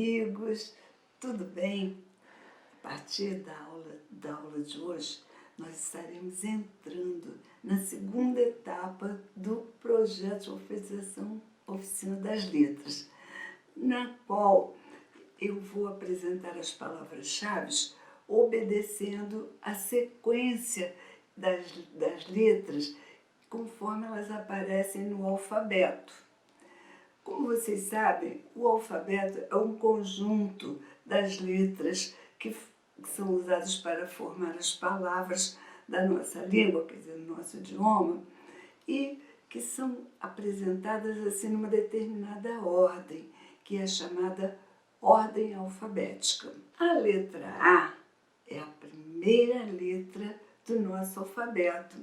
amigos, tudo bem? A partir da aula de hoje, nós estaremos entrando na segunda etapa do projeto de alfabetização Oficina das Letras, na qual eu vou apresentar as palavras-chave obedecendo a sequência das letras conforme elas aparecem no alfabeto. Como vocês sabem, o alfabeto é um conjunto das letras que são usadas para formar as palavras da nossa língua, quer dizer, do nosso idioma, e que são apresentadas assim numa determinada ordem, que é chamada ordem alfabética. A letra A é a primeira letra do nosso alfabeto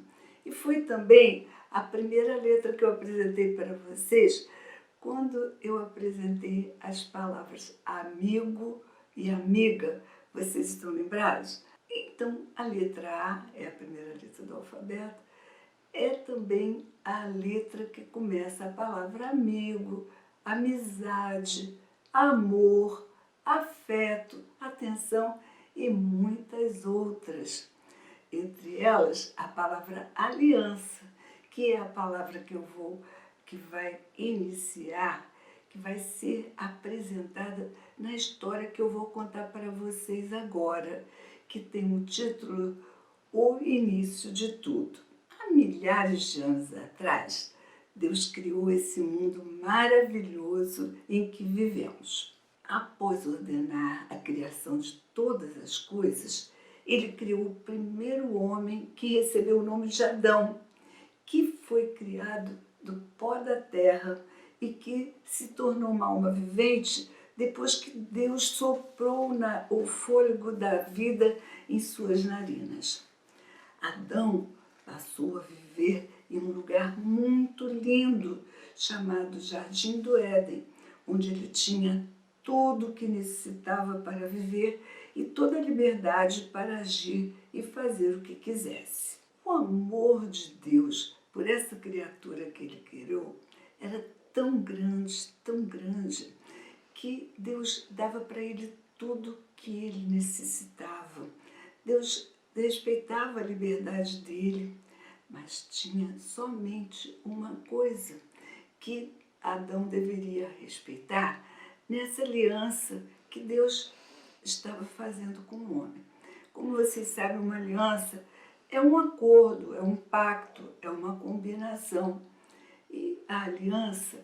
e foi também a primeira letra que eu apresentei para vocês quando eu apresentei as palavras amigo e amiga. Vocês estão lembrados? Então, a letra A é a primeira letra do alfabeto, é também a letra que começa a palavra amigo, amizade, amor, afeto, atenção e muitas outras. Entre elas, a palavra aliança, que é a palavra que vai iniciar, que vai ser apresentada na história que eu vou contar para vocês agora, que tem o título O Início de Tudo. Há milhares de anos atrás, Deus criou esse mundo maravilhoso em que vivemos. Após ordenar a criação de todas as coisas, Ele criou o primeiro homem que recebeu o nome de Adão, que foi criado do pó da terra e que se tornou uma alma vivente depois que Deus soprou o fôlego da vida em suas narinas. Adão passou a viver em um lugar muito lindo chamado Jardim do Éden, onde ele tinha tudo o que necessitava para viver e toda a liberdade para agir e fazer o que quisesse. O amor de Deus por essa criatura que ele criou era tão grande, que Deus dava para ele tudo que ele necessitava. Deus respeitava a liberdade dele, mas tinha somente uma coisa que Adão deveria respeitar nessa aliança que Deus estava fazendo com o homem. Como vocês sabem, uma aliança é um acordo, é um pacto, é uma combinação. E a aliança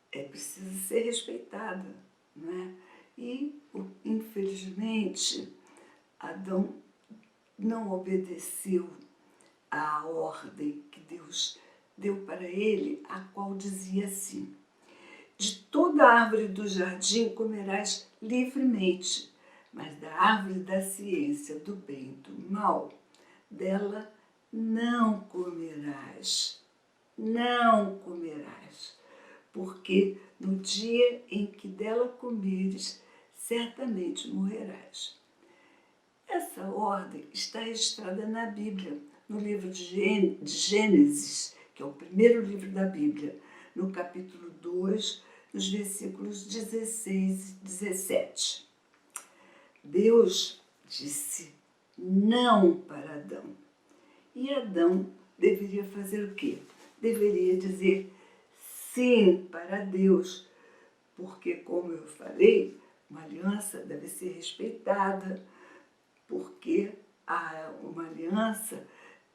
precisa ser respeitada, não é? E, infelizmente, Adão não obedeceu à ordem que Deus deu para ele, a qual dizia assim: de toda árvore do jardim comerás livremente, mas da árvore da ciência do bem e do mal, dela não comerás, porque no dia em que dela comeres, certamente morrerás. Essa ordem está registrada na Bíblia, no livro de Gênesis, que é o primeiro livro da Bíblia, no capítulo 2, nos versículos 16 e 17. Deus disse não para Adão. E Adão deveria fazer o quê? Deveria dizer sim para Deus, porque, como eu falei, uma aliança deve ser respeitada, porque uma aliança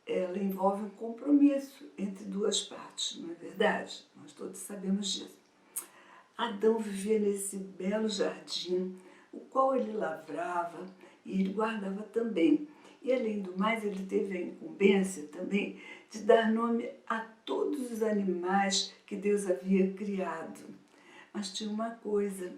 ela envolve um compromisso entre duas partes, não é verdade? Nós todos sabemos disso. Adão vivia nesse belo jardim, o qual ele lavrava e ele guardava também. E, além do mais, ele teve a incumbência também de dar nome a todos os animais que Deus havia criado. Mas tinha uma coisa: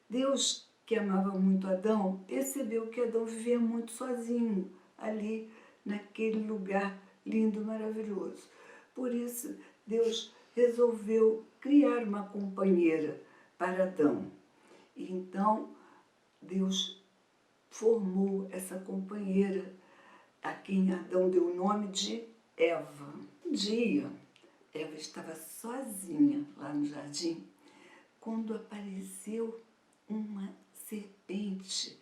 Deus, que amava muito Adão, percebeu que Adão vivia muito sozinho ali naquele lugar lindo, maravilhoso. Por isso, Deus resolveu criar uma companheira para Adão. E então, Deus formou essa companheira, a quem Adão deu o nome de Eva. Um dia, Eva estava sozinha lá no jardim, quando apareceu uma serpente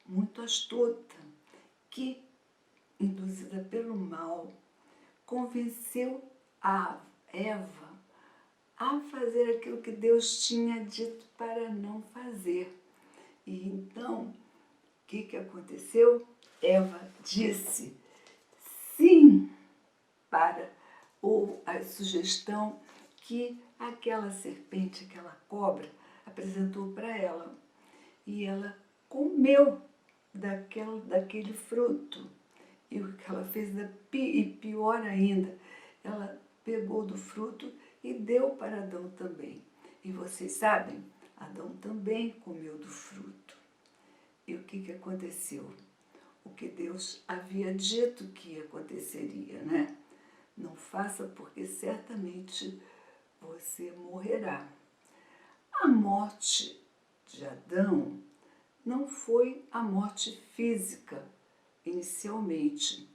muito astuta que, induzida pelo mal, convenceu a Eva a fazer aquilo que Deus tinha dito para não fazer. E então, o que aconteceu? Eva disse sim para a sugestão que aquela serpente, aquela cobra, apresentou para ela. E ela comeu daquele fruto. E o que ela fez, e pior ainda, ela pegou do fruto e deu para Adão também. E vocês sabem, Adão também comeu do fruto. E o que aconteceu? O que Deus havia dito que aconteceria, né? Não faça, porque certamente você morrerá. A morte de Adão não foi a morte física inicialmente,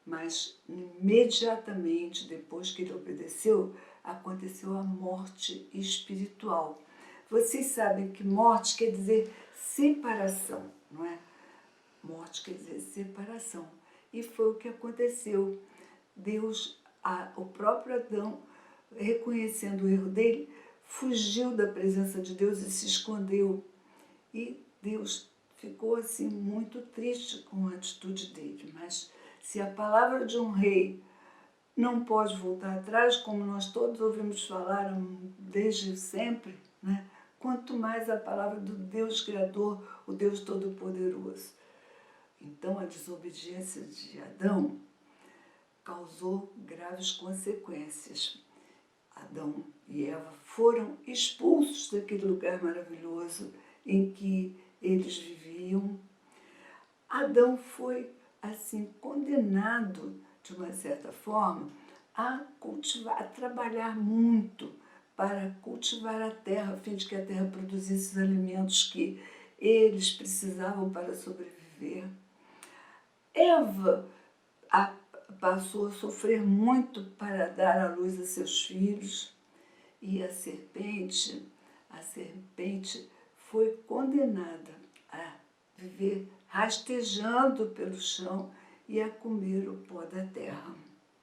mas imediatamente depois que ele obedeceu, aconteceu a morte espiritual. Vocês sabem que morte quer dizer separação, não é? Morte quer dizer separação. E foi o que aconteceu. Deus, o próprio Adão, reconhecendo o erro dele, fugiu da presença de Deus e se escondeu. E Deus ficou assim muito triste com a atitude dele. Mas se a palavra de um rei não pode voltar atrás, como nós todos ouvimos falar desde sempre, né? Quanto mais a palavra do Deus Criador, o Deus Todo-Poderoso. Então a desobediência de Adão causou graves consequências. Adão e Eva foram expulsos daquele lugar maravilhoso em que eles viviam. Adão foi, assim, condenado, de uma certa forma, a cultivar, a trabalhar muito para cultivar a terra, a fim de que a terra produzisse os alimentos que eles precisavam para sobreviver. Eva passou a sofrer muito para dar à luz a seus filhos, e a serpente foi condenada a viver rastejando pelo chão e a comer o pó da terra.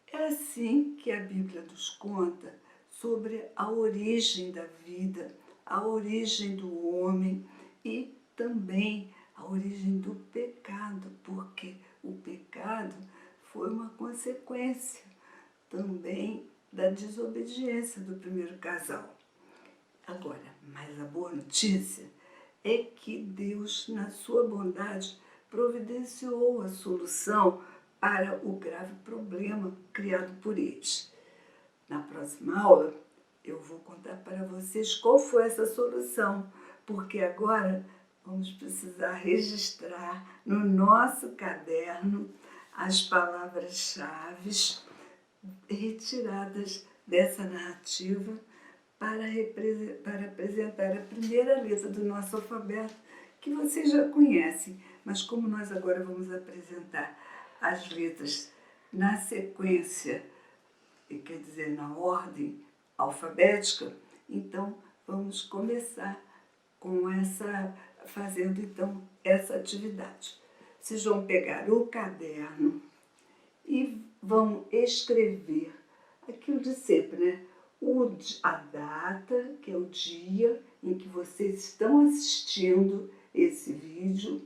É assim que a Bíblia nos conta sobre a origem da vida, a origem do homem e também a origem do pecado, porque o pecado foi uma consequência também da desobediência do primeiro casal. Agora, mas a boa notícia é que Deus, na sua bondade, providenciou a solução para o grave problema criado por eles. Na próxima aula, eu vou contar para vocês qual foi essa solução, porque agora vamos precisar registrar no nosso caderno as palavras-chave retiradas dessa narrativa para apresentar a primeira letra do nosso alfabeto, que vocês já conhecem, mas como nós agora vamos apresentar as letras na sequência, quer dizer, na ordem alfabética, então vamos começar fazendo então essa atividade. Vocês vão pegar o caderno e vão escrever aquilo de sempre, né? A data, que é o dia em que vocês estão assistindo esse vídeo.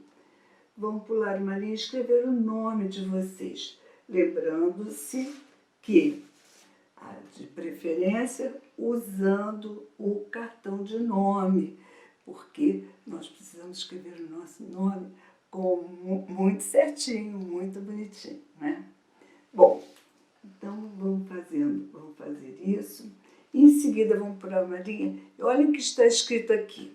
Vão pular uma linha e escrever o nome de vocês, lembrando-se que, de preferência, usando o cartão de nome, porque nós precisamos escrever o nosso nome muito certinho, muito bonitinho, né? Bom, então vamos fazer isso. Em seguida vamos pular uma linha. Olha o que está escrito aqui.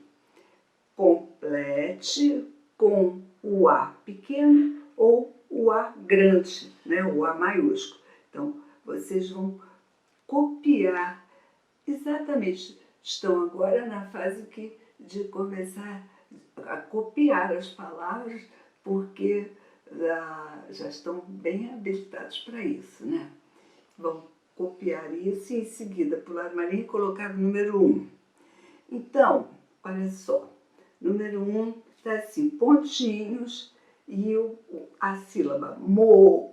Complete com o A pequeno ou o A grande, né? O A maiúsculo. Então, vocês vão copiar exatamente. Estão agora na fase de começar a copiar as palavras, porque já estão bem habilitados para isso, né? Vão copiar isso e em seguida pular uma linha e colocar o número 1. Então, olha só, Número 1 está assim, pontinhos e a sílaba mor.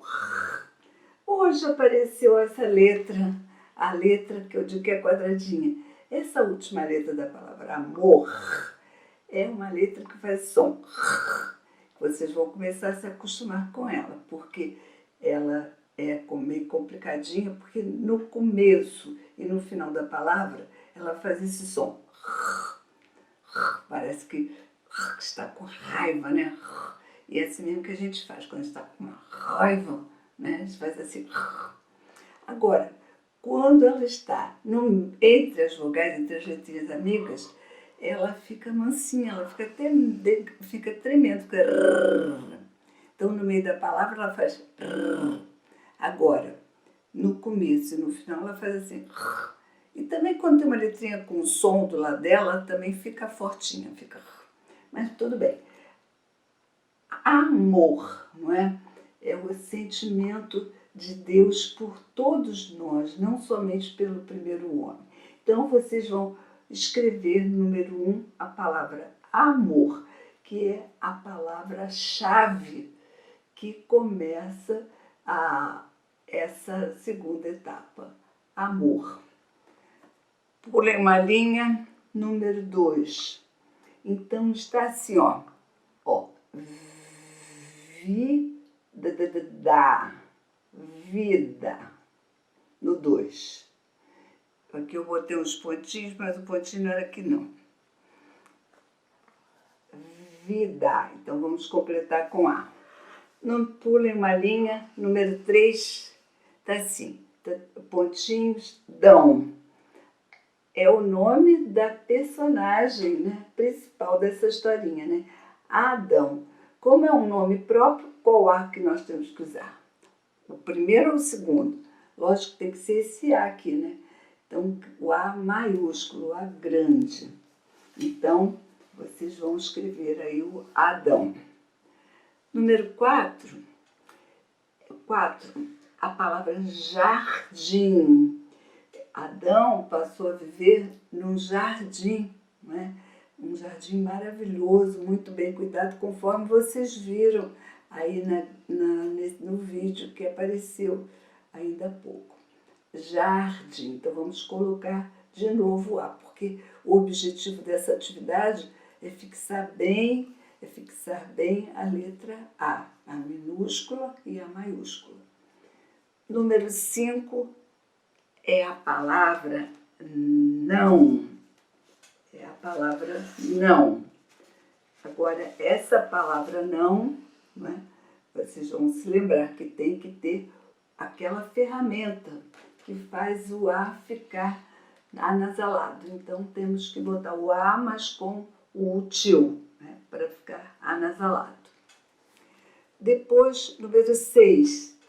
Hoje apareceu essa letra, a letra que eu digo que é quadradinha. Essa última letra da palavra amor é uma letra que faz som. Vocês vão começar a se acostumar com ela, porque ela é meio complicadinha, porque no começo e no final da palavra ela faz esse som. Parece que está com raiva, né? E é assim mesmo que a gente faz quando está com uma raiva, né? A gente faz assim. Agora, quando ela está entre as vogais, entre as letrinhas amigas, ela fica mansinha, ela fica até fica tremendo. Fica então, no meio da palavra, ela faz. Agora, no começo e no final, ela faz assim. E também quando tem uma letrinha com som do lado dela, também fica fortinha, fica. Mas tudo bem. Amor, não é? É o sentimento de Deus por todos nós, não somente pelo primeiro homem. Então, vocês vão escrever, número 1, a palavra amor, que é a palavra-chave que começa essa segunda etapa, amor. Pulei uma linha, número 2. Então, está assim, ó vida, no 2. Aqui eu botei uns pontinhos, mas o pontinho não era aqui não. Vida, então vamos completar com A. Não pulem uma linha, número 3, tá assim, pontinhos, dão. É o nome da personagem, né, principal dessa historinha, né? Adão. Como é um nome próprio, qual A que nós temos que usar? O primeiro ou o segundo? Lógico que tem que ser esse A aqui, né? Então, o A maiúsculo, o A grande. Então, vocês vão escrever aí o Adão. Número 4, a palavra jardim. Adão passou a viver num jardim, né? Um jardim maravilhoso, muito bem cuidado, conforme vocês viram aí no vídeo que apareceu ainda há pouco. Jardim. Então, vamos colocar de novo A, porque o objetivo dessa atividade é fixar bem a letra A minúscula e a maiúscula. Número 5 é a palavra não. É a palavra não. Agora, essa palavra não, né, vocês vão se lembrar que tem que ter aquela ferramenta que faz o A ficar anasalado. Então, temos que botar o A, mas com o til, né, para ficar anasalado. Depois, número 6,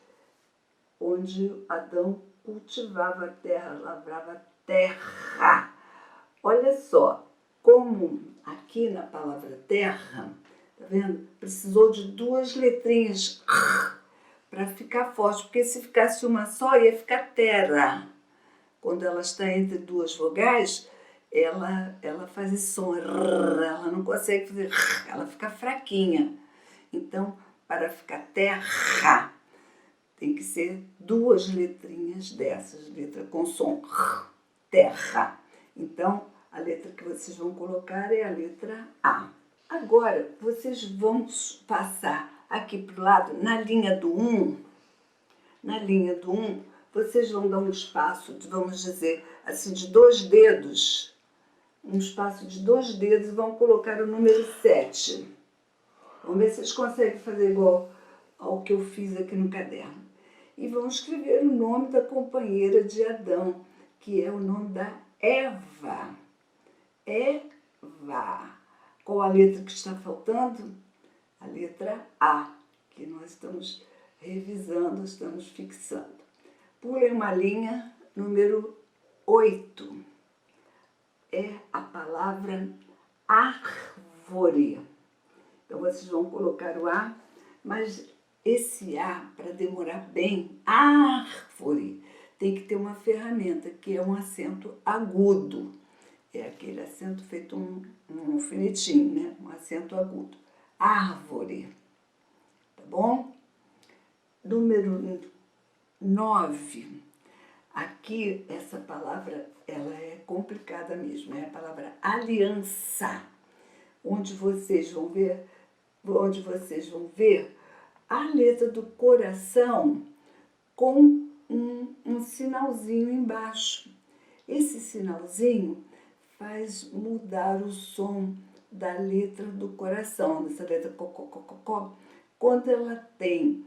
onde Adão cultivava a terra, lavrava a terra. Olha só, como aqui na palavra terra, tá vendo? Precisou de 2 letrinhas para ficar forte, porque se ficasse uma só ia ficar terra. Quando ela está entre 2 vogais, ela faz esse som, ela não consegue fazer, ela fica fraquinha. Então, para ficar terra, tem que ser 2 letrinhas dessas, letra com som, terra. Então, a letra que vocês vão colocar é a letra A. Agora, vocês vão passar aqui para o lado, na linha do 1, vocês vão dar um espaço, vamos dizer assim, de 2 dedos, um espaço de 2 dedos e vão colocar o número 7. Vamos ver se vocês conseguem fazer igual ao que eu fiz aqui no caderno. E vão escrever o nome da companheira de Adão, que é o nome da Eva. Eva. Qual a letra que está faltando? A letra A, que nós estamos revisando, estamos fixando. Pulem uma linha, número 8. É a palavra árvore. Então, vocês vão colocar o A, mas esse A, para demorar bem, árvore, tem que ter uma ferramenta, que é um acento agudo. é aquele acento feito um alfinetinho, né? Um acento agudo. Árvore, tá bom? Número 9. Aqui, essa palavra, ela é complicada mesmo, é a palavra aliança, onde vocês vão ver a letra do coração com um sinalzinho embaixo. Esse sinalzinho faz mudar o som da letra do coração, dessa letra cocó. Quando ela tem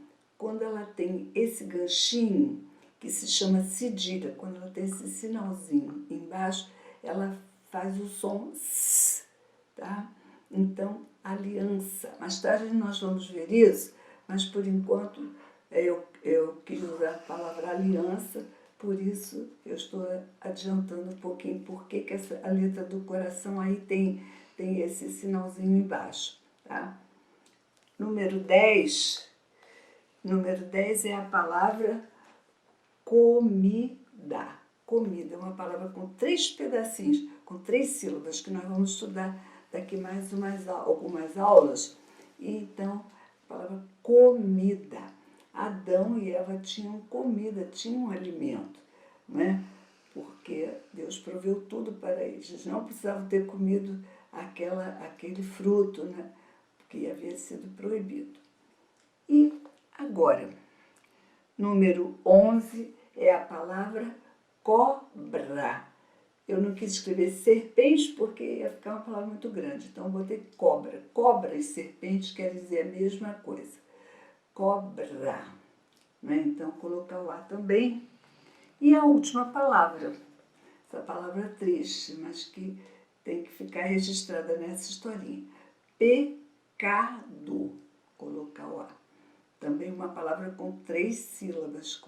esse ganchinho, que se chama cedilha, quando ela tem esse sinalzinho embaixo, ela faz o som S, tá? Então, aliança. Mais tarde nós vamos ver isso, mas por enquanto eu quis usar a palavra aliança, por isso eu estou adiantando um pouquinho porque que a letra do coração aí tem esse sinalzinho embaixo, tá? Número 10 é a palavra comida. Comida é uma palavra com 3 pedacinhos, com 3 sílabas, que nós vamos estudar daqui mais algumas aulas. Então, a palavra comida. Adão e Eva tinham comida, tinham alimento, né? Porque Deus proveu tudo para eles. Eles não precisavam ter comido aquele fruto, né? Que havia sido proibido. E agora, número 11 é a palavra cobra. Eu não quis escrever serpente porque ia ficar uma palavra muito grande, então eu botei cobra. Cobra e serpente quer dizer a mesma coisa. Cobra. Né? Então, colocar o A também. E a última palavra, essa palavra triste, mas que tem que ficar registrada nessa historinha. Pecado. Colocar o A. Também uma palavra com 3 sílabas,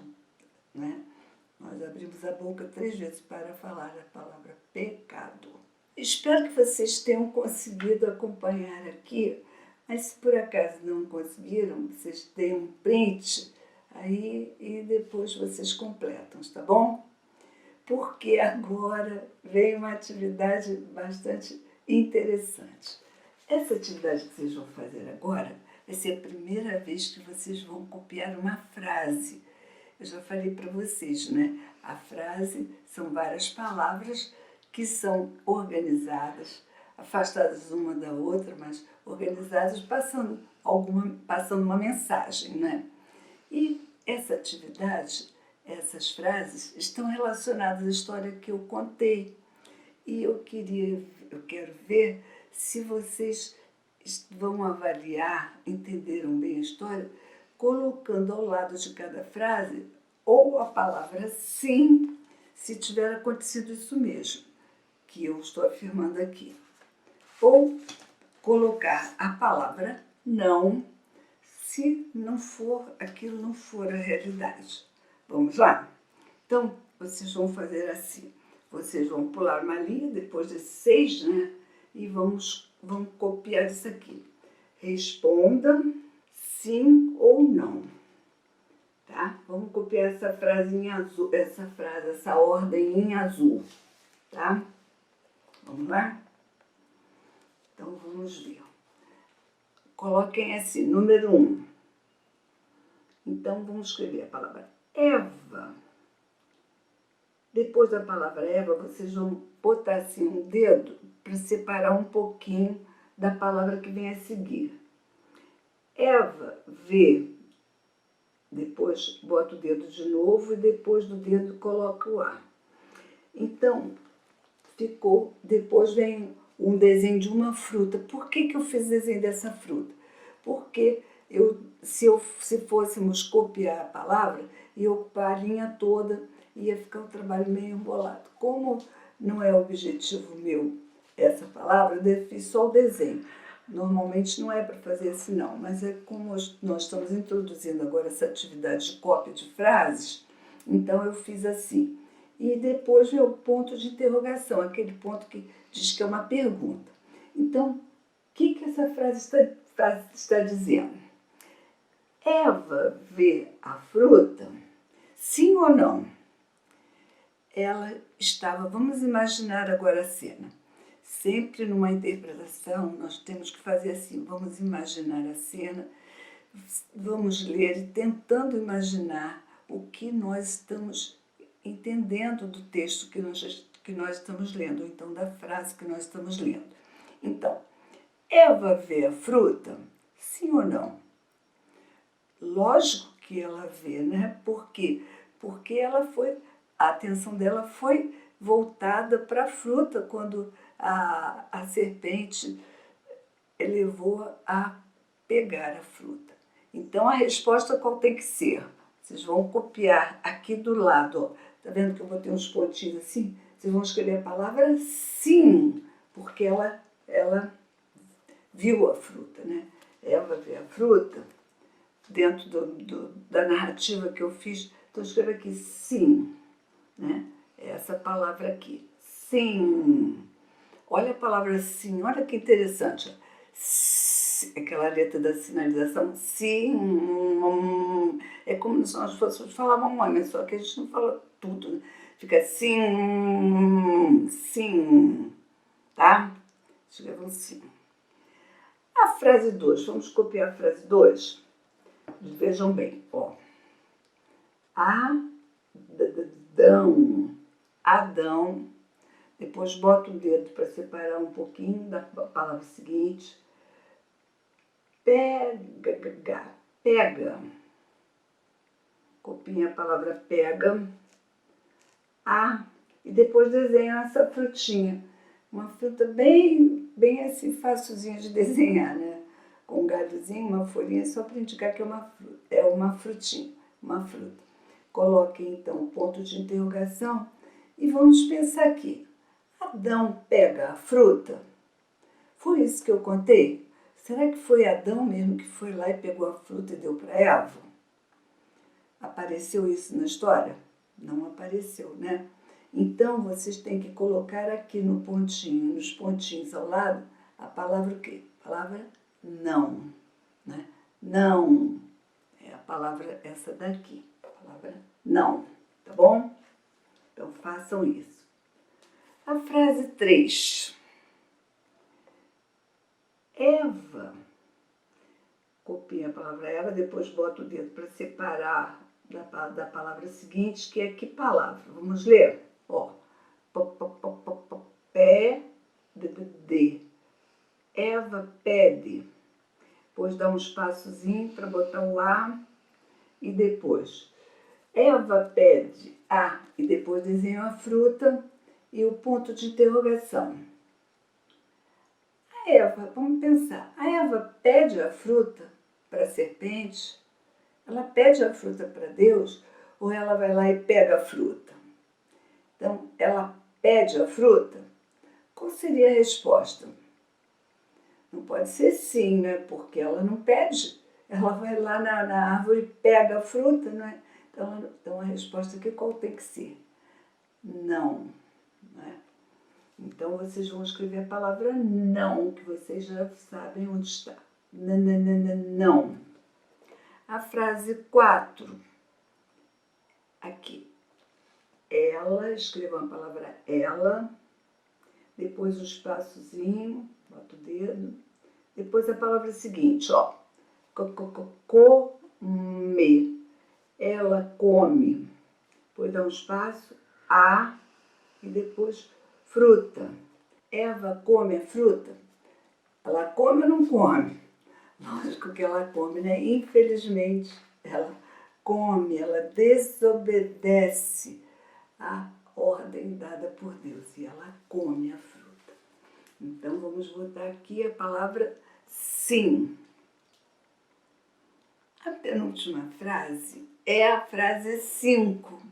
né? Nós abrimos a boca 3 vezes para falar a palavra pecado. Espero que vocês tenham conseguido acompanhar aqui, mas se por acaso não conseguiram, vocês deem um print aí e depois vocês completam, tá bom? Porque agora vem uma atividade bastante interessante. Essa atividade que vocês vão fazer agora vai ser a primeira vez que vocês vão copiar uma frase. Eu já falei para vocês, né? A frase são várias palavras que são organizadas, afastadas uma da outra, mas organizadas, passando uma mensagem, né? E essa atividade, essas frases, estão relacionadas à história que eu contei. E eu quero ver se vocês vão avaliar, entenderam bem a história, colocando ao lado de cada frase ou a palavra sim, se tiver acontecido isso mesmo, que eu estou afirmando aqui. Ou colocar a palavra não, se aquilo não for a realidade. Vamos lá? Então, vocês vão fazer assim. Vocês vão pular uma linha, depois de 6, né? E vão copiar isso aqui. Responda sim ou não. Tá? Vamos copiar essa frase em azul, essa ordem em azul. Tá? Vamos lá? Então, vamos ver. Coloquem assim, número 1. Então, vamos escrever a palavra Eva. Depois da palavra Eva, vocês vão botar assim um dedo para separar um pouquinho da palavra que vem a seguir. Eva vê. Depois bota o dedo de novo e depois do dedo coloca o A. Então, ficou. Depois vem um desenho de uma fruta. Por que eu fiz desenho dessa fruta? Porque se fôssemos copiar a palavra, ia ocupar a linha toda, ia ficar o trabalho meio embolado. Como não é objetivo meu essa palavra, eu fiz só o desenho. Normalmente não é para fazer assim não, mas é como nós estamos introduzindo agora essa atividade de cópia de frases, então eu fiz assim. E depois vem o ponto de interrogação, aquele ponto que diz que é uma pergunta. Então, o que essa frase está dizendo? Eva vê a fruta? Sim ou não? ela estava, vamos imaginar agora a cena. Sempre numa interpretação nós temos que fazer assim, vamos imaginar a cena, vamos ler tentando imaginar o que nós estamos entendendo do texto que nós estamos lendo, ou então da frase que nós estamos lendo. Então, Eva vê a fruta? Sim ou não? Lógico que ela vê, né? Por quê? Porque a atenção dela foi voltada para a fruta quando a serpente levou a pegar a fruta. Então, a resposta qual tem que ser? Vocês vão copiar aqui do lado, ó. Tá vendo que eu botei uns pontinhos assim? Vocês vão escrever a palavra sim, porque ela viu a fruta, né? Eva vê a fruta, dentro da narrativa que eu fiz, então escreva aqui sim, né? Essa palavra aqui, sim. Olha a palavra sim, olha que interessante. Aquela letra da sinalização, sim. É como se nós fôssemos falar mamãe, só que a gente não fala tudo, né? Fica sim, sim, tá? Escrevam sim. A frase 2, vamos copiar a frase 2? Vejam bem, ó. Adão, depois bota o dedo para separar um pouquinho da palavra seguinte. Pega. Copia a palavra pega. E depois desenha essa frutinha. Uma fruta bem assim, facilzinha de desenhar, né? Com um galhozinho, uma folhinha, só para indicar que é uma frutinha, uma fruta. Coloque, então, o ponto de interrogação e vamos pensar aqui. Adão pega a fruta? Foi isso que eu contei? Será que foi Adão mesmo que foi lá e pegou a fruta e deu para Eva? Apareceu isso na história? Não apareceu, né? Então, vocês têm que colocar aqui no pontinho, nos pontinhos ao lado, a palavra o quê? A palavra não, né? Não. É a palavra essa daqui, a palavra não, tá bom? Então, façam isso. A frase 3. Eva. Copia a palavra Eva, depois bota o dedo para separar da palavra seguinte, que é que palavra? Vamos ler? Ó. Pé, de. Eva pede. Depois dá um espaçozinho para botar o A e depois. Eva pede a e depois desenha a fruta e o ponto de interrogação. A Eva, vamos pensar, a Eva pede a fruta para a serpente? Ela pede a fruta para Deus ou ela vai lá e pega a fruta? Então, ela pede a fruta? Qual seria a resposta? Não pode ser sim, né? Porque ela não pede. Ela vai lá na árvore e pega a fruta, né? Então a resposta aqui qual tem que ser? Não. Né? Então vocês vão escrever a palavra não, que vocês já sabem onde está. Não. A frase 4. Aqui. Ela, escrevam a palavra ela, depois o espaçozinho, bota o dedo, depois a palavra seguinte, ó. Come. Ela come. Depois dá um espaço, a, e depois fruta. Eva come a fruta? Ela come ou não come? Lógico que ela come, né? Infelizmente, ela come, ela desobedece a ordem dada por Deus e ela come a fruta. Então, vamos botar aqui a palavra sim. A penúltima frase é a frase 5.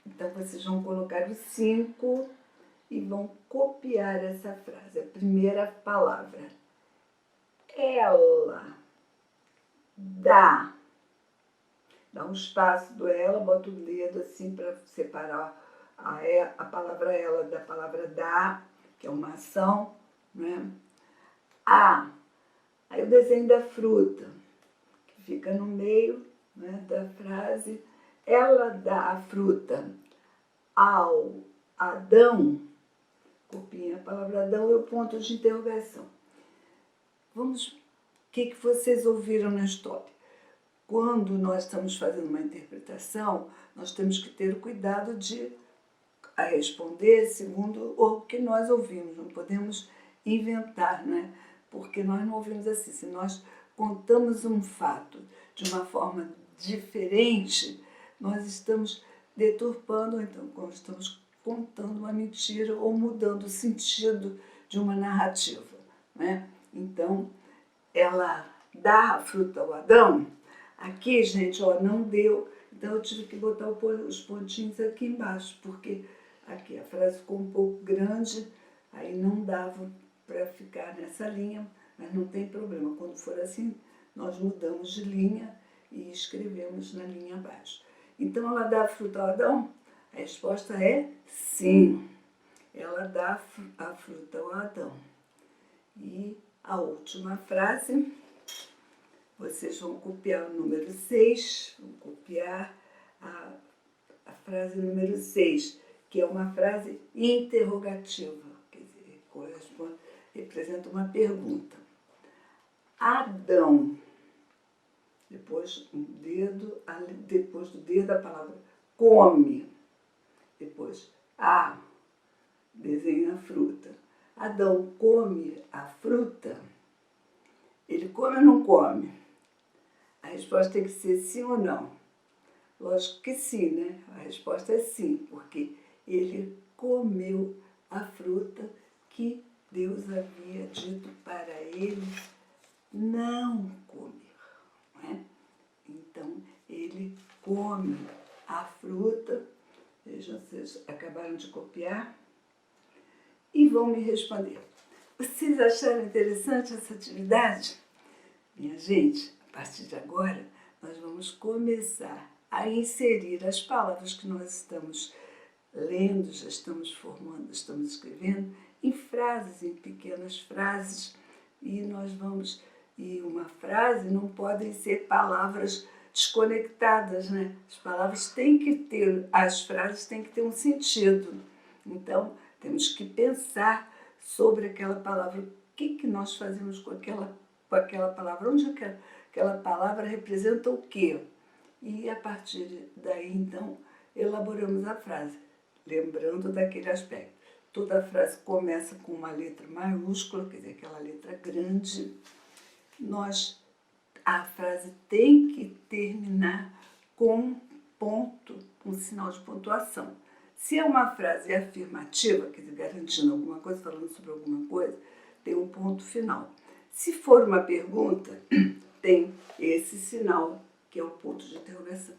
Então, vocês vão colocar o 5 e vão copiar essa frase, a primeira palavra. Ela dá. Dá um espaço do ela, bota o dedo assim para separar a palavra ela da palavra dá, que é uma ação, né? Aí o desenho da fruta, que fica no meio, né, da frase. Ela dá a fruta ao Adão, copiem a palavra Adão e o ponto de interrogação. O que vocês ouviram na história? Quando nós estamos fazendo uma interpretação, nós temos que ter o cuidado de responder segundo o que nós ouvimos. Não podemos inventar, né? Porque nós não ouvimos assim. Se nós contamos um fato de uma forma diferente, nós estamos deturpando, então, quando estamos contando uma mentira ou mudando o sentido de uma narrativa, né? Então, ela dá a fruta ao Adão. Aqui, gente, ó, não deu. Então, eu tive que botar os pontinhos aqui embaixo, porque aqui a frase ficou um pouco grande, aí não dava para ficar nessa linha, mas não tem problema. Quando for assim, nós mudamos de linha e escrevemos na linha abaixo. Então, ela dá a fruta ao Adão? A resposta é sim. Ela dá a fruta ao Adão. E a última frase, vocês vão copiar o número 6, vão copiar a frase número 6, que é uma frase interrogativa, quer dizer, representa uma pergunta. Adão, depois do dedo a palavra come, depois desenha a fruta. Adão come a fruta? Ele come ou não come? A resposta tem que ser sim ou não. Lógico que sim, né? A resposta é sim, porque ele comeu a fruta que Deus havia dito para ele não comer, não é? Então, ele come a fruta. Vejam, vocês acabaram de copiar e vão me responder. Vocês acharam interessante essa atividade? Minha gente, a partir de agora, nós vamos começar a inserir as palavras que nós estamos lendo, já estamos formando, estamos escrevendo, em frases, em pequenas frases, e uma frase não podem ser palavras desconectadas, né? As frases têm que ter um sentido. Então, temos que pensar sobre aquela palavra. O que nós fazemos com aquela palavra? Onde aquela palavra representa o quê? E a partir daí, então, elaboramos a frase, lembrando daquele aspecto. Toda frase começa com uma letra maiúscula, quer dizer, aquela letra grande. A frase tem que terminar com ponto, com sinal de pontuação. Se é uma frase afirmativa, quer dizer, garantindo alguma coisa, falando sobre alguma coisa, tem um ponto final. Se for uma pergunta, tem esse sinal, que é o ponto de interrogação.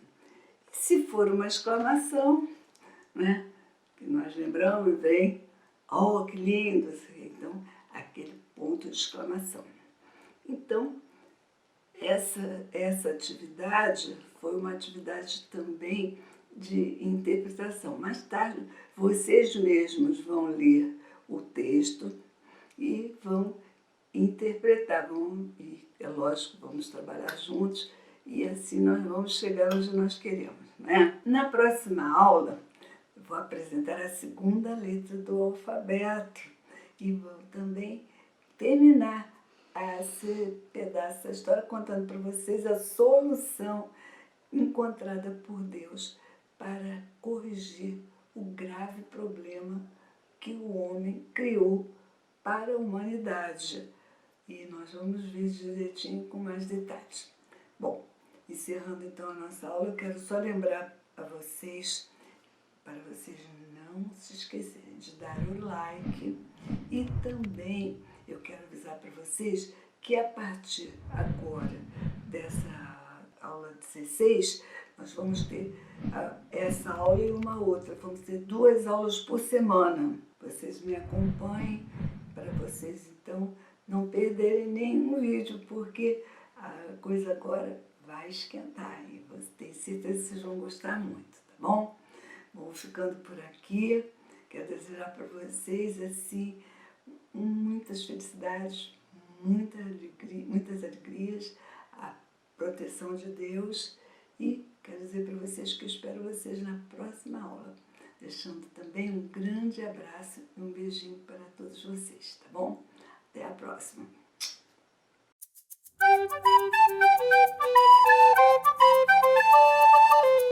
Se for uma exclamação, né, que nós lembramos, vem, oh, que lindo, então, aquele ponto de exclamação. Então, essa atividade foi uma atividade também de interpretação. Mais tarde, vocês mesmos vão ler o texto e vão interpretar. E é lógico, vamos trabalhar juntos e assim nós vamos chegar onde nós queremos, né? Na próxima aula, eu vou apresentar a segunda letra do alfabeto e vou também terminar esse pedaço da história contando para vocês a solução encontrada por Deus para corrigir o grave problema que o homem criou para a humanidade. E nós vamos ver direitinho com mais detalhes. Bom, encerrando então a nossa aula, eu quero só lembrar a vocês, para vocês não se esquecerem de dar o like e também eu quero avisar para vocês que a partir agora dessa aula 16, nós vamos ter essa aula e uma outra. Vamos ter 2 aulas por semana. Vocês me acompanhem para vocês, então, não perderem nenhum vídeo, porque a coisa agora vai esquentar e tenho certeza que vocês vão gostar muito, tá bom? Vou ficando por aqui. Quero desejar para vocês, assim, muitas felicidades, muitas alegrias, a proteção de Deus e quero dizer para vocês que eu espero vocês na próxima aula. Deixando também um grande abraço e um beijinho para todos vocês, tá bom? Até a próxima!